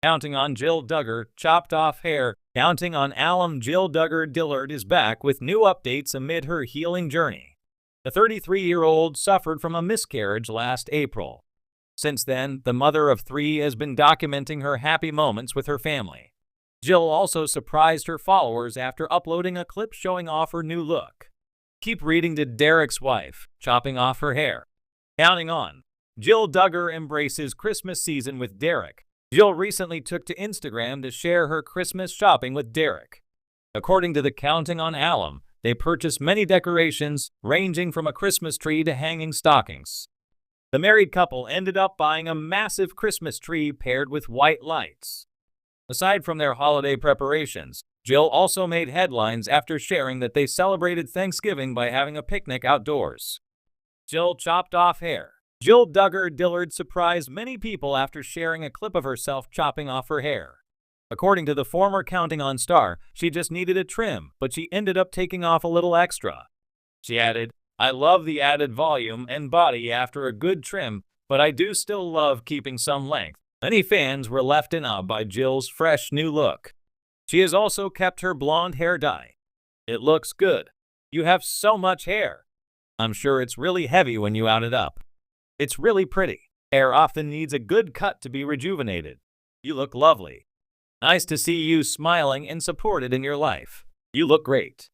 Counting on Jill Duggar, chopped off hair. Counting on alum Jill Duggar Dillard is back with new updates amid her healing journey. The 33-year-old suffered from a miscarriage last April. Since then, the mother of three has been documenting her happy moments with her family. Jill also surprised her followers after uploading a clip showing off her new look. Keep reading to Derek's wife, chopping off her hair. Counting on. Jill Duggar embraces Christmas season with Derek. Jill recently took to Instagram to share her Christmas shopping with Derek. According to the Counting on Alum, they purchased many decorations, ranging from a Christmas tree to hanging stockings. The married couple ended up buying a massive Christmas tree paired with white lights. Aside from their holiday preparations, Jill also made headlines after sharing that they celebrated Thanksgiving by having a picnic outdoors. Jill chopped off hair. Jill Duggar Dillard surprised many people after sharing a clip of herself chopping off her hair. According to the former Counting On star, she just needed a trim, but she ended up taking off a little extra. She added, "I love the added volume and body after a good trim, but I do still love keeping some length." Many fans were left in awe by Jill's fresh new look. She has also kept her blonde hair dye. "It looks good. You have so much hair. I'm sure it's really heavy when you out it up. It's really pretty. Hair often needs a good cut to be rejuvenated. You look lovely. Nice to see you smiling and supported in your life. You look great.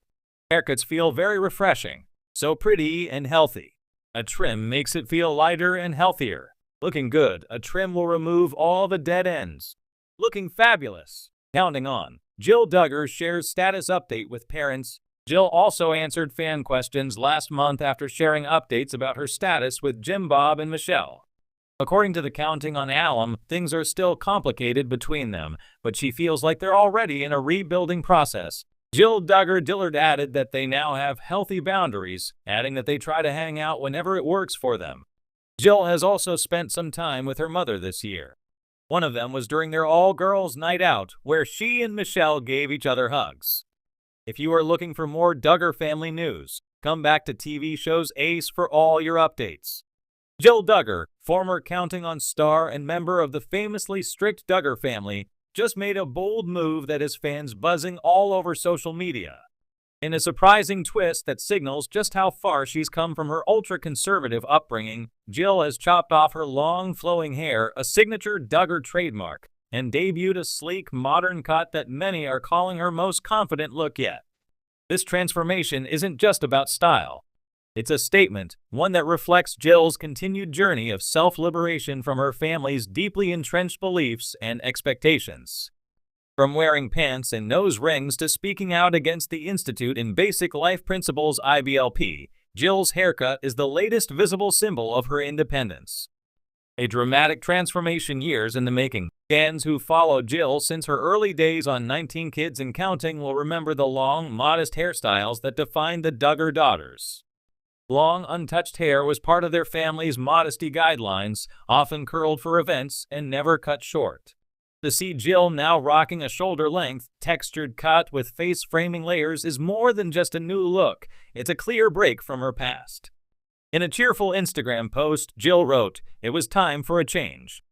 Haircuts feel very refreshing. So pretty and healthy. A trim makes it feel lighter and healthier. Looking good, a trim will remove all the dead ends. Looking fabulous." Counting on. Jill Duggar shares status update with parents. Jill also answered fan questions last month after sharing updates about her status with Jim Bob and Michelle. According to the Counting on Alum, things are still complicated between them, but she feels like they're already in a rebuilding process. Jill Duggar Dillard added that they now have healthy boundaries, adding that they try to hang out whenever it works for them. Jill has also spent some time with her mother this year. One of them was during their all-girls night out, where she and Michelle gave each other hugs. If you are looking for more Duggar family news, come back to TV shows Ace for all your updates. Jill Duggar, former Counting On star and member of the famously strict Duggar family, just made a bold move that has fans buzzing all over social media. In a surprising twist that signals just how far she's come from her ultra-conservative upbringing, Jill has chopped off her long, flowing hair, a signature Duggar trademark, and debuted a sleek, modern cut that many are calling her most confident look yet. This transformation isn't just about style. It's a statement, one that reflects Jill's continued journey of self-liberation from her family's deeply entrenched beliefs and expectations. From wearing pants and nose rings to speaking out against the Institute in Basic Life Principles (IBLP), Jill's haircut is the latest visible symbol of her independence. A dramatic transformation years in the making. Fans who followed Jill since her early days on 19 Kids and Counting will remember the long, modest hairstyles that defined the Duggar daughters. Long, untouched hair was part of their family's modesty guidelines, often curled for events and never cut short. To see Jill now rocking a shoulder-length, textured cut with face-framing layers is more than just a new look. It's a clear break from her past. In a cheerful Instagram post, Jill wrote, "It was time for a change.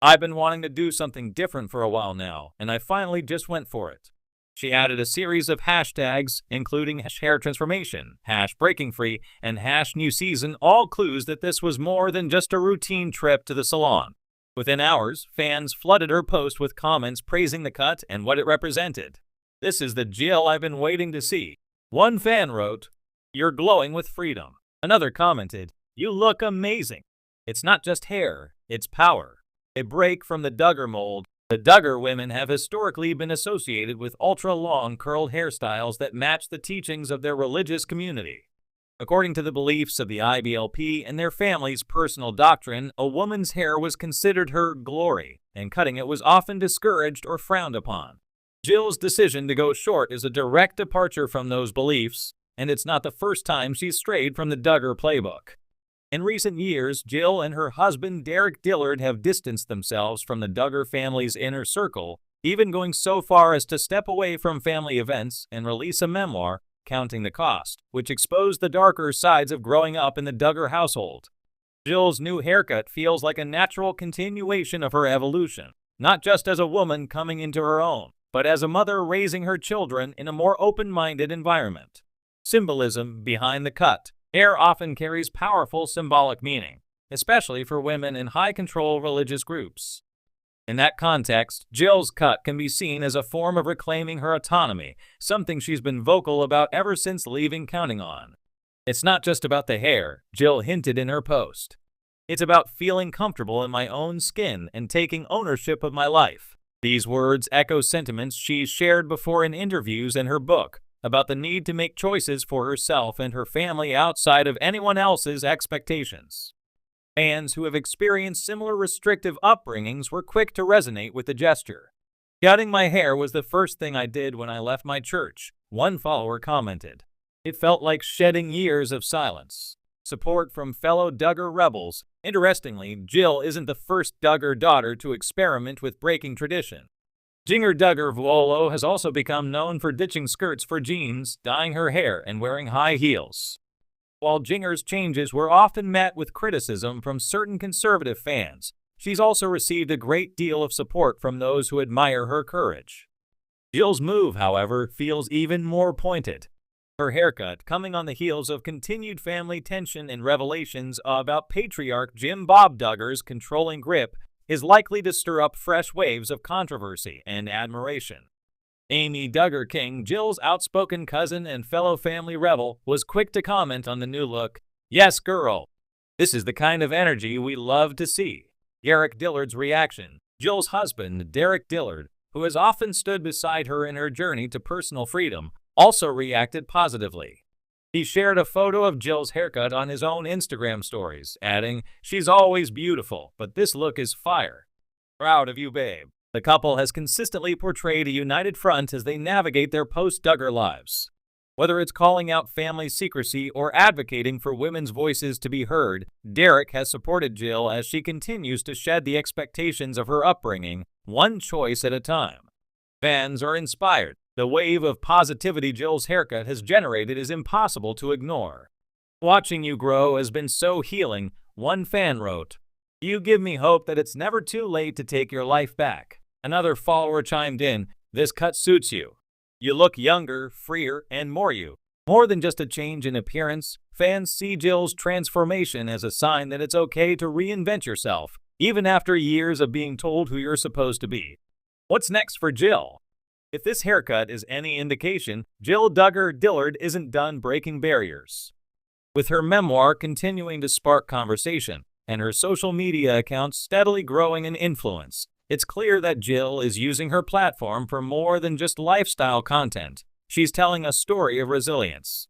I've been wanting to do something different for a while now, and I finally just went for it." She added a series of hashtags, including #hair transformation, #breaking free, and #new season, all clues that this was more than just a routine trip to the salon. Within hours, fans flooded her post with comments praising the cut and what it represented. "This is the Jill I've been waiting to see." One fan wrote, "You're glowing with freedom." Another commented, "You look amazing. It's not just hair, it's power." A break from the Duggar mold. The Duggar women have historically been associated with ultra-long curled hairstyles that match the teachings of their religious community. According to the beliefs of the IBLP and their family's personal doctrine, a woman's hair was considered her glory, and cutting it was often discouraged or frowned upon. Jill's decision to go short is a direct departure from those beliefs, and it's not the first time she's strayed from the Duggar playbook. In recent years, Jill and her husband Derek Dillard have distanced themselves from the Duggar family's inner circle, even going so far as to step away from family events and release a memoir, Counting the Cost, which exposed the darker sides of growing up in the Duggar household. Jill's new haircut feels like a natural continuation of her evolution. not just as a woman coming into her own, but as a mother raising her children in a more open-minded environment. Symbolism behind the cut. Hair often carries powerful symbolic meaning, especially for women in high-control religious groups. In that context, Jill's cut can be seen as a form of reclaiming her autonomy, something she's been vocal about ever since leaving Counting On. It's not just about the hair, Jill hinted in her post. It's about feeling comfortable in my own skin and taking ownership of my life. These words echo sentiments she's shared before in interviews and her book about the need to make choices for herself and her family outside of anyone else's expectations. Fans who have experienced similar restrictive upbringings were quick to resonate with the gesture. "Cutting my hair was the first thing I did when I left my church," one follower commented. "It felt like shedding years of silence." Support from fellow Duggar rebels. Interestingly, Jill isn't the first Duggar daughter to experiment with breaking tradition. Jinger Duggar Vuolo has also become known for ditching skirts for jeans, dyeing her hair, and wearing high heels. While Jinger's changes were often met with criticism from certain conservative fans, she's also received a great deal of support from those who admire her courage. Jill's move, however, feels even more pointed. Her haircut, coming on the heels of continued family tension and revelations about patriarch Jim Bob Duggar's controlling grip, is likely to stir up fresh waves of controversy and admiration. Amy Duggar King, Jill's outspoken cousin and fellow family rebel, was quick to comment on the new look. "Yes, girl. This is the kind of energy we love to see." Derek Dillard's reaction. Jill's husband, Derek Dillard, who has often stood beside her in her journey to personal freedom, also reacted positively. He shared a photo of Jill's haircut on his own Instagram stories, adding, "She's always beautiful, but this look is fire. Proud of you, babe." The couple has consistently portrayed a united front as they navigate their post-Duggar lives. Whether it's calling out family secrecy or advocating for women's voices to be heard, Derek has supported Jill as she continues to shed the expectations of her upbringing, one choice at a time. Fans are inspired. The wave of positivity Jill's haircut has generated is impossible to ignore. "Watching you grow has been so healing," one fan wrote. "You give me hope that it's never too late to take your life back." Another follower chimed in, "This cut suits you. You look younger, freer, and more you." More than just a change in appearance, fans see Jill's transformation as a sign that it's okay to reinvent yourself, even after years of being told who you're supposed to be. What's next for Jill? If this haircut is any indication, Jill Duggar Dillard isn't done breaking barriers. With her memoir continuing to spark conversation, and her social media accounts steadily growing in influence, it's clear that Jill is using her platform for more than just lifestyle content. She's telling a story of resilience.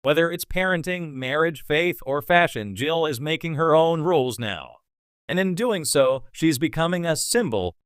Whether it's parenting, marriage, faith, or fashion, Jill is making her own rules now. And in doing so, she's becoming a symbol